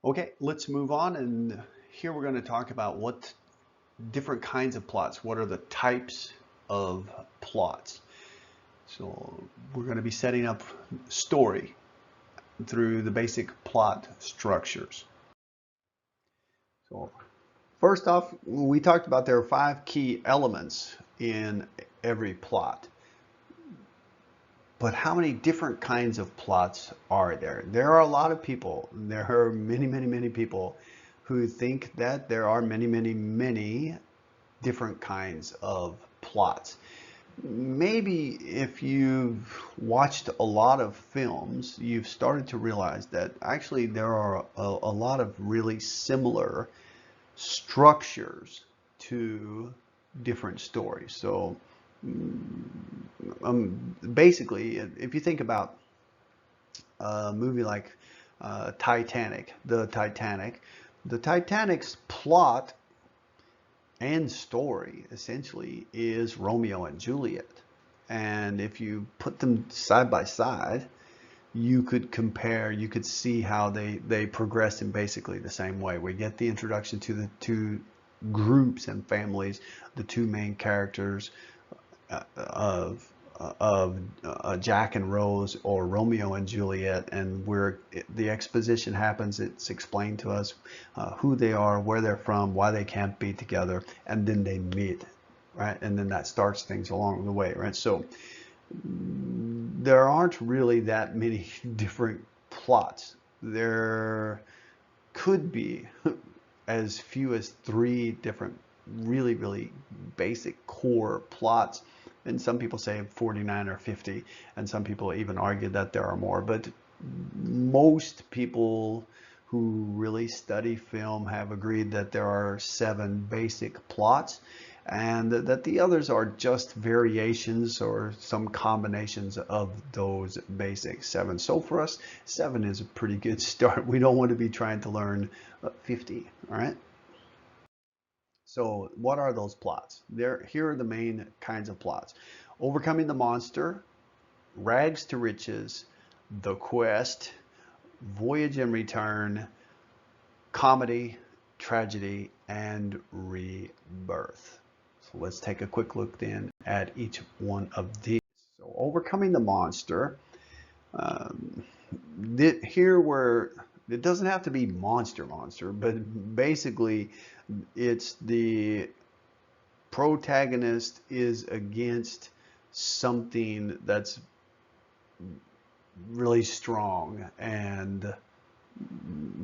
Okay, let's move on. And here we're going to talk about what different kinds of plots. What are the types of plots? So we're going to be setting up story through the basic plot structures. So first off, we talked about there are 5 key elements in every plot. But how many different kinds of plots are there? There are a lot of people. There are many people who think that there are many different kinds of plots. Maybe if you've watched a lot of films, you've started to realize that actually there are a lot of really similar structures to different stories. So basically, if you think about a movie like Titanic, the Titanic's plot and story essentially is Romeo and Juliet. And if you put them side by side, you could compare, you could see how they progress in basically the same way. We get the introduction to the two groups and families, the two main characters of Jack and Rose, or Romeo and Juliet, and where the exposition happens. It's explained to us who they are, where they're from, why they can't be together, and then they meet, right? And then that starts things along the way, right? So there aren't really that many different plots. There could be as few as 3 different really basic core plots, and some people say 49 or 50, and some people even argue that there are more. But most people who really study film have agreed that there are 7 basic plots, and that the others are just variations or some combinations of those basic 7. So for us, 7 is a pretty good start. We don't want to be trying to learn 50, all right? So what are those plots? Here are the main kinds of plots. Overcoming the monster, rags to riches, the quest, voyage and return, comedy, tragedy, and rebirth. So let's take a quick look then at each one of these. So overcoming the monster, here where it doesn't have to be monster, but basically it's the protagonist is against something that's really strong and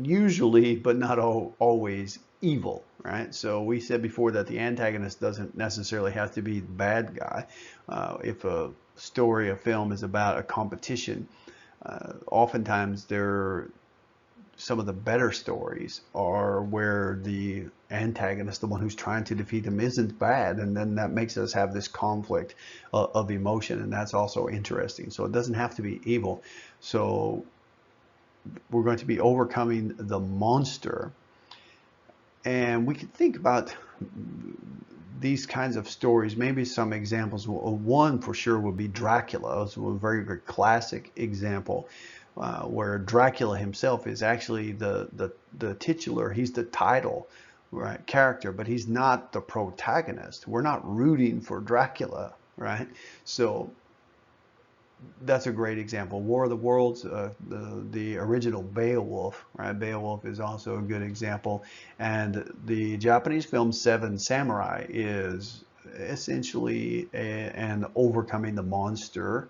usually, but not always, evil, right? So we said before that the antagonist doesn't necessarily have to be the bad guy. If a story, a film is about a competition, oftentimes some of the better stories are where the antagonist, the one who's trying to defeat him, isn't bad, and then that makes us have this conflict of emotion, and that's also interesting. So it doesn't have to be evil. So we're going to be overcoming the monster, and we can think about these kinds of stories. Maybe some examples. One for sure would be Dracula. It's a very classic example. Where Dracula himself is actually the titular, he's the title, right, character, but he's not the protagonist. We're not rooting for Dracula, right? So that's a great example. War of the Worlds, the original Beowulf, right? Beowulf is also a good example. And the Japanese film Seven Samurai is essentially an overcoming the monster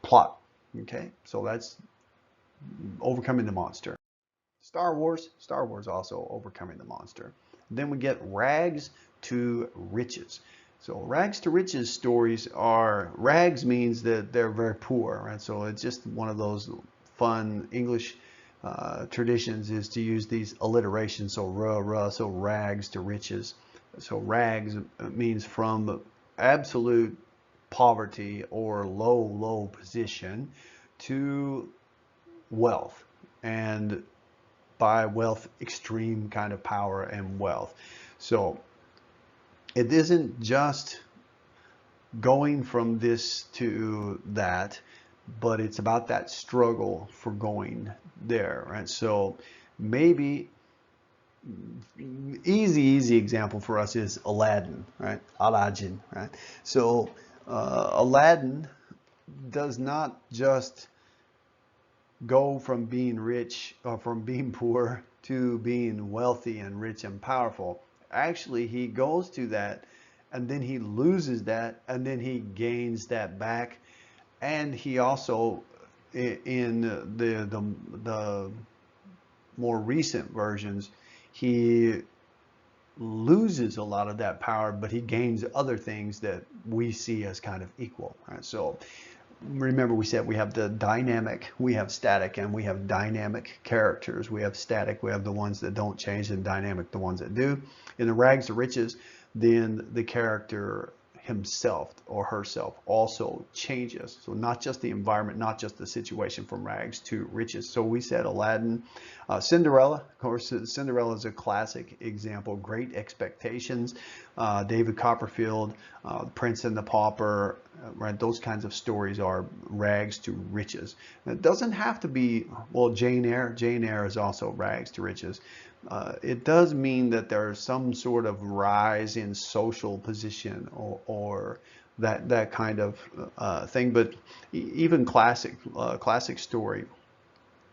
plot. Okay, so that's overcoming the monster. Star Wars also overcoming the monster. Then we get rags to riches. So rags to riches stories are, rags means that they're very poor, right? So it's just one of those fun English traditions is to use these alliterations. So so rags to riches. So rags means from absolute poverty or low position to wealth, and by wealth, extreme kind of power and wealth. So it isn't just going from this to that, but it's about that struggle for going there, right? So maybe easy example for us is Aladdin, right? Aladdin, right? So Aladdin does not just go from being rich or from being poor to being wealthy and rich and powerful. Actually, he goes to that and then he loses that and then he gains that back. And he also, in the more recent versions, he loses a lot of that power, but he gains other things that we see as kind of equal. Right? So remember, we said we have the dynamic, we have static, and we have dynamic characters. We have static, we have the ones that don't change, and dynamic, the ones that do. In the rags to riches, then the character himself or herself also changes. So not just the environment, not just the situation, from rags to riches. So we said Aladdin, Cinderella. Of course, Cinderella is a classic example. Great Expectations, David Copperfield, Prince and the Pauper. Right, those kinds of stories are rags to riches. It doesn't have to be, well, Jane Eyre. Jane Eyre is also rags to riches. It does mean that there's some sort of rise in social position or that kind of thing. But even classic story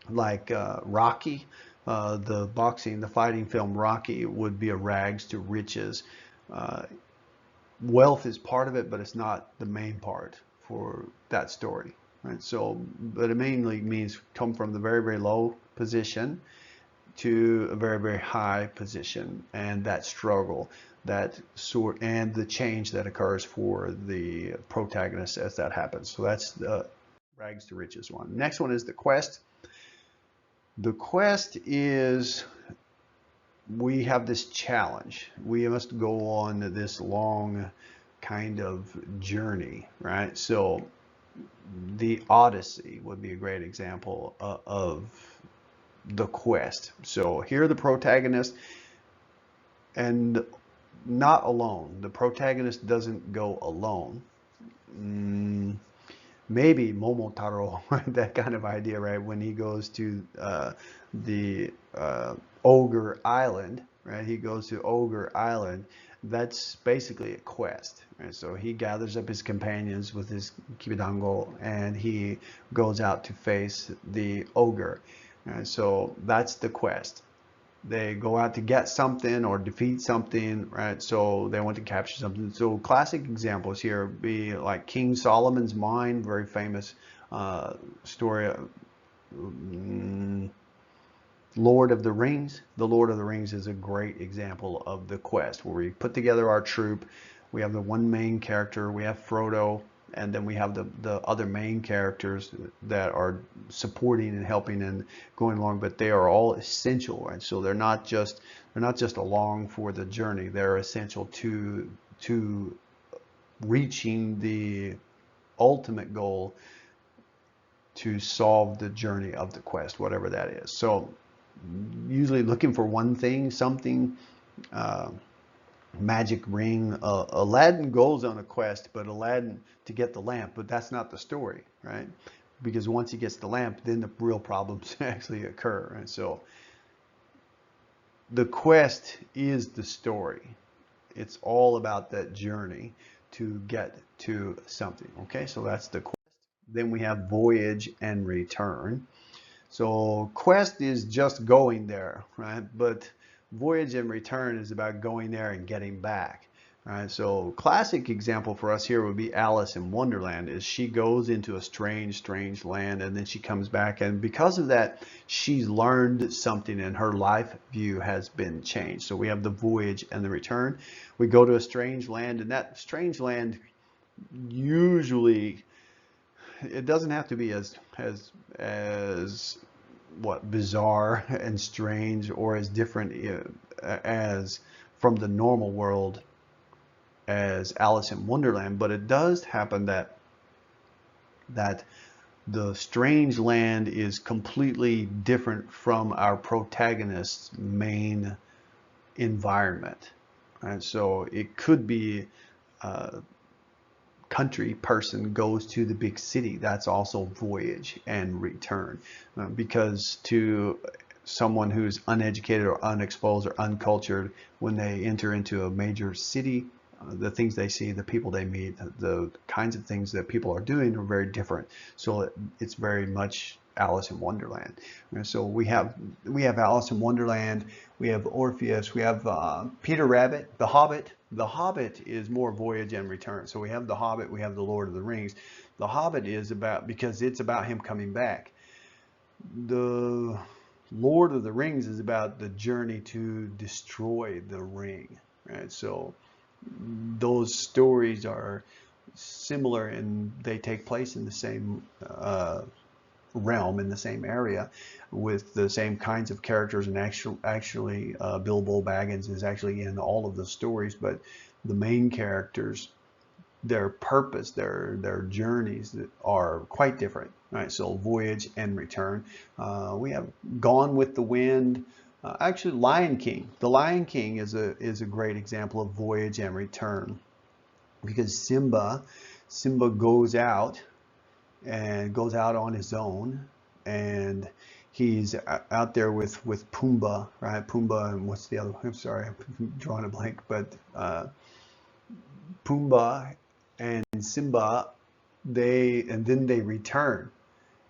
like Rocky, the fighting film Rocky would be a rags to riches. Uh, Wealth is part of it, but it's not the main part for that story, right? So, but it mainly means come from the very low position to a very high position, and that struggle, that sort, and the change that occurs for the protagonist as that happens. So that's the rags to riches one. Next one is the quest. The quest is, we have this challenge. We must go on this long kind of journey, right? So the Odyssey would be a great example of the quest. So here the protagonist, and not alone. The protagonist doesn't go alone. Maybe Momotaro, that kind of idea, right? When he goes to the Ogre Island, right? He goes to Ogre Island. That's basically a quest, right? So he gathers up his companions with his Kibidango, and he goes out to face the ogre. Right? So that's the quest. They go out to get something or defeat something, right? So they want to capture something. So classic examples here would be like King Solomon's Mine, very famous story. Lord of the Rings. The Lord of the Rings is a great example of the quest, where we put together our troop. We have the one main character, we have Frodo, and then we have the other main characters that are supporting and helping and going along, but they are all essential, right? So they're not just along for the journey. They're essential to reaching the ultimate goal, to solve the journey of the quest, whatever that is. So usually looking for one thing, something, magic ring. Aladdin goes on a quest, but Aladdin to get the lamp, but that's not the story, right? Because once he gets the lamp, then the real problems actually occur. And so the quest is the story. It's all about that journey to get to something. Okay, so that's the quest. Then we have voyage and return. So quest is just going there, right? But voyage and return is about going there and getting back, right? So classic example for us here would be Alice in Wonderland. Is she goes into a strange land, and then she comes back, and because of that, she's learned something and her life view has been changed. So we have the voyage and the return. We go to a strange land, and that strange land usually, it doesn't have to be as what, bizarre and strange or as different as from the normal world as Alice in Wonderland, but it does happen that the strange land is completely different from our protagonist's main environment, right? So it could be country person goes to the big city. That's also voyage and return, because to someone who's uneducated or unexposed or uncultured, when they enter into a major city, the things they see, the people they meet, the kinds of things that people are doing are very different. So it's very much Alice in Wonderland. And so we have Alice in Wonderland, we have Orpheus, we have Peter Rabbit, The Hobbit. The Hobbit is more voyage and return. So we have The Hobbit, we have The Lord of the Rings. The Hobbit is about, because it's about him coming back. The Lord of the Rings is about the journey to destroy the ring, right? So those stories are similar and they take place in the same realm, in the same area, with the same kinds of characters. And actually Bilbo Baggins is actually in all of the stories, but the main characters, their purpose, their journeys are quite different, right? So voyage and return. We have Gone with the Wind. Actually, Lion King. The Lion King is a great example of voyage and return, because Simba goes out on his own, and he's out there with Pumbaa, right? Pumbaa, and what's the other one? I'm sorry, I'm drawing a blank, but Pumbaa and Simba, and then they return,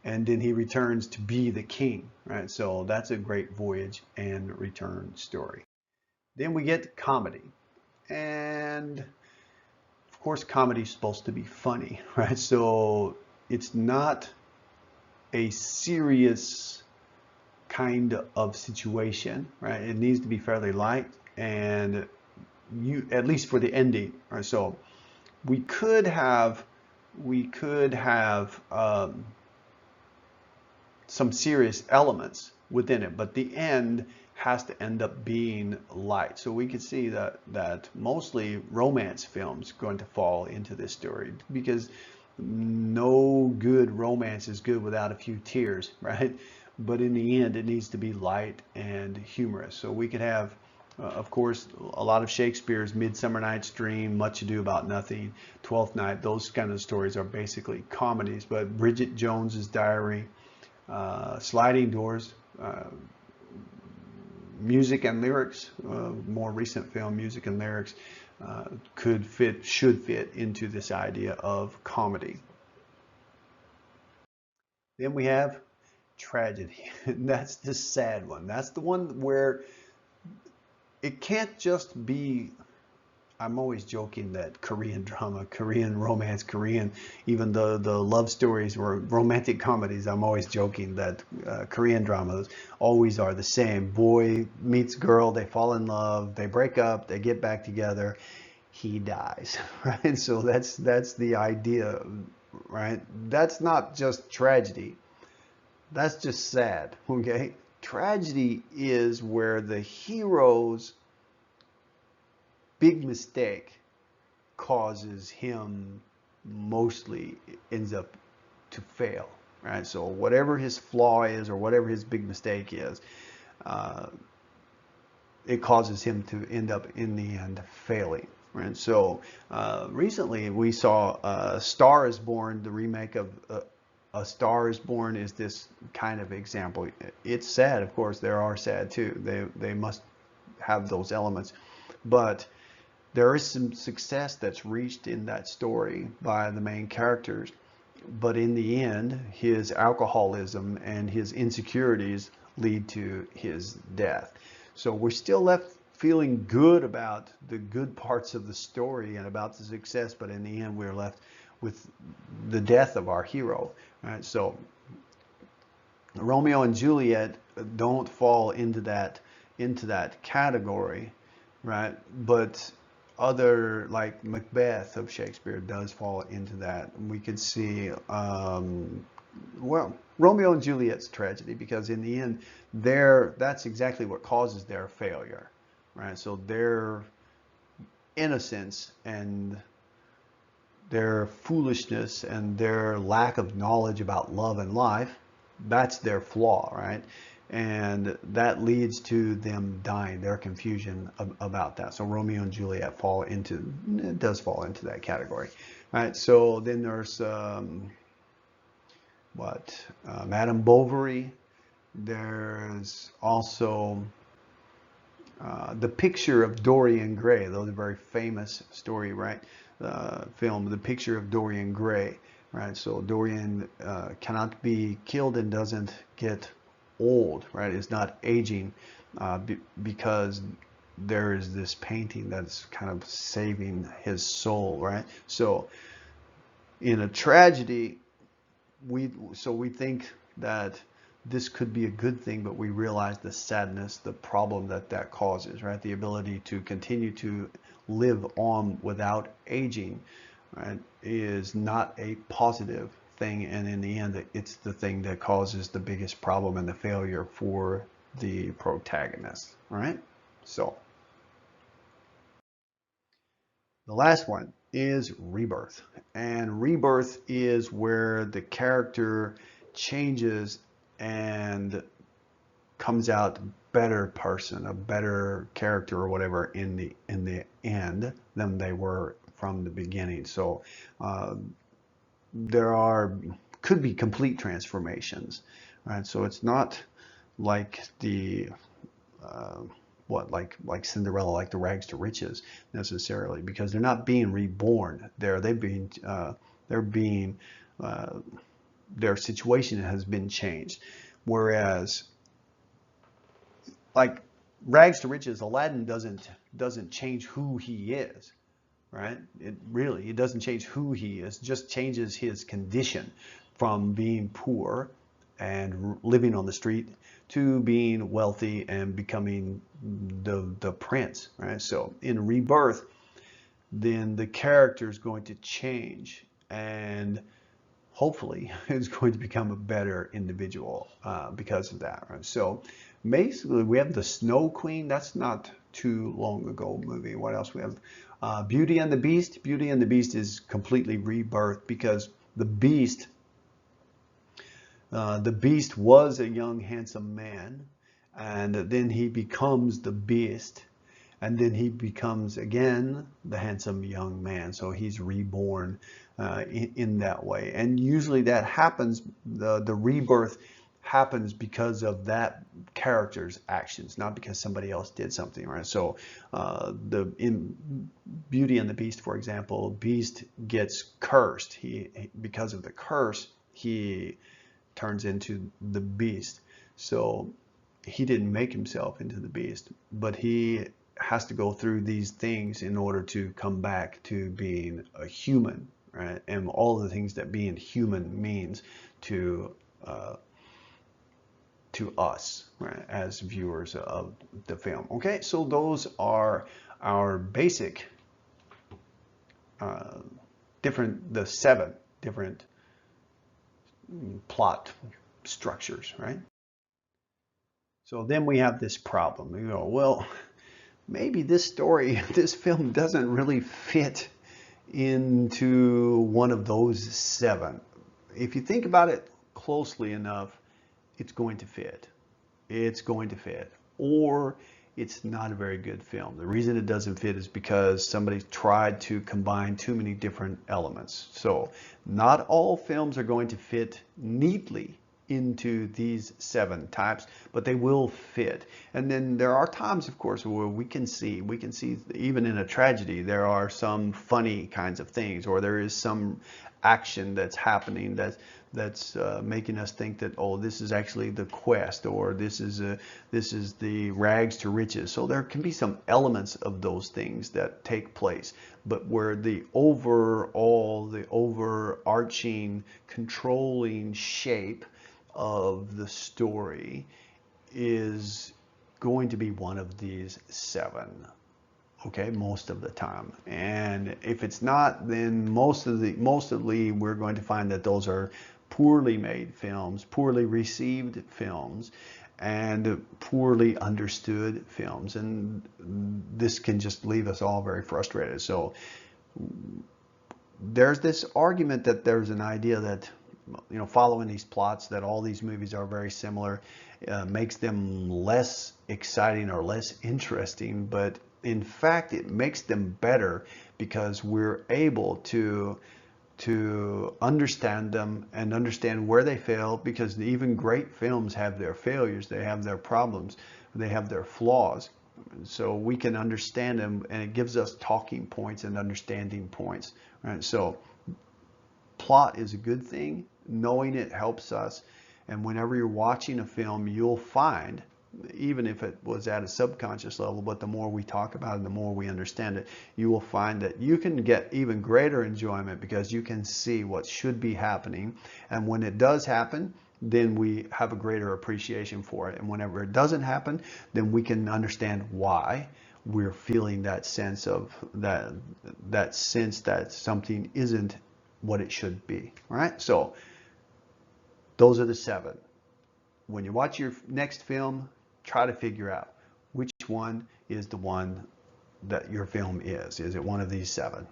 and then he returns to be the king, right? So that's a great voyage and return story. Then we get comedy, and of course comedy is supposed to be funny, right? So it's not a serious kind of situation, right? It needs to be fairly light, and at least for the ending, right? So we could have some serious elements within it, but the end has to end up being light. So we could see that mostly romance films going to fall into this story, because no good romance is good without a few tears, right? But in the end, it needs to be light and humorous. So we could have, of course, a lot of Shakespeare's Midsummer Night's Dream, Much Ado About Nothing, Twelfth Night. Those kind of stories are basically comedies. But Bridget Jones's Diary, Sliding Doors, music and lyrics, more recent film, music and lyrics, should fit into this idea of comedy. Then we have tragedy. That's the sad one. That's the one where it can't just be. I'm always joking that Korean drama, Korean romance, even the love stories or romantic comedies, I'm always joking that Korean dramas always are the same. Boy meets girl, they fall in love, they break up, they get back together, he dies, right? So that's the idea, right? That's not just tragedy. That's just sad, okay? Tragedy is where the hero's big mistake causes him, mostly ends up to fail, right? So whatever his flaw is, or whatever his big mistake is, it causes him to end up in the end failing, right? So recently we saw Star is Born, the remake of A Star is Born is this kind of example. It's sad, of course. There are sad too. They must have those elements, but there is some success that's reached in that story by the main characters, but in the end, his alcoholism and his insecurities lead to his death. So we're still left feeling good about the good parts of the story and about the success, but in the end, we're left with the death of our hero. Right? So Romeo and Juliet don't fall into that category, right? But other, like Macbeth of Shakespeare, does fall into that. We could see, well, Romeo and Juliet's tragedy, because in the end, that's exactly what causes their failure, right? So their innocence and their foolishness and their lack of knowledge about love and life, that's their flaw, right? And that leads to them dying, their confusion about that. So Romeo and Juliet does fall into that category. Right, so then there's Madame Bovary. There's also The Picture of Dorian Gray. Those are very famous story, right? Film, The Picture of Dorian Gray, right? So Dorian cannot be killed and doesn't get old, right? It's not aging because there is this painting that's kind of saving his soul, right? So in a tragedy, we think that this could be a good thing, but we realize the sadness, the problem that that causes, right? The ability to continue to live on without aging, right, is not a positive thing, and in the end, it's the thing that causes the biggest problem and the failure for the protagonist, right? So the last one is Rebirth. And Rebirth is where the character changes and comes out better person, a better character or whatever in the end than they were from the beginning. So there are could be complete transformations, right? So it's not like the like Cinderella, like the rags to riches necessarily, because they're not being reborn. They're being their situation has been changed. Whereas like rags to riches, Aladdin doesn't change who he is, right? It doesn't change who he is, just changes his condition from being poor and living on the street to being wealthy and becoming the prince, right? So in Rebirth, then the character is going to change and hopefully is going to become a better individual because of that, right? So basically we have the Snow Queen. That's not too long ago movie. What else we have? Beauty and the Beast. Beauty and the Beast is completely rebirth because the Beast was a young handsome man, and then he becomes the Beast, and then he becomes again the handsome young man. So he's reborn in that way, and usually that happens. The rebirth happens because of that character's actions, not because somebody else did something, right? So in Beauty and the Beast, for example, Beast gets cursed. Because of the curse, he turns into the Beast. So he didn't make himself into the Beast, but he has to go through these things in order to come back to being a human, right? And all the things that being human means to us, right, as viewers of the film. Okay, so those are our basic the 7 different plot structures, right? So then we have this problem. You go, well, maybe this story, this film doesn't really fit into one of those 7. If you think about it closely enough, it's going to fit. It's going to fit. Or it's not a very good film. The reason it doesn't fit is because somebody tried to combine too many different elements. So not all films are going to fit neatly into these 7 types, but they will fit. And then there are times, of course, where we can see even in a tragedy, there are some funny kinds of things, or there is some action that's happening that's making us think that, oh, this is actually the quest, or this is the rags to riches. So there can be some elements of those things that take place, but where the overarching controlling shape of the story is going to be one of these 7, okay, most of the time. And if it's not, then mostly we're going to find that those are poorly made films, poorly received films, and poorly understood films, and this can just leave us all very frustrated. So there's this argument that there's an idea that, you know, following these plots, that all these movies are very similar, makes them less exciting or less interesting. But In fact, it makes them better because we're able to understand them and understand where they fail, because even great films have their failures, they have their problems, they have their flaws. So we can understand them, and it gives us talking points and understanding points, right? So plot is a good thing. Knowing it helps us. And whenever you're watching a film, you'll find, even if it was at a subconscious level, but the more we talk about it, the more we understand it, you will find that you can get even greater enjoyment because you can see what should be happening. And when it does happen, then we have a greater appreciation for it. And whenever it doesn't happen, then we can understand why we're feeling that sense of that sense that something isn't what it should be, right? So those are the 7. When you watch your next film, try to figure out which one is the one that your film is. Is it one of these 7?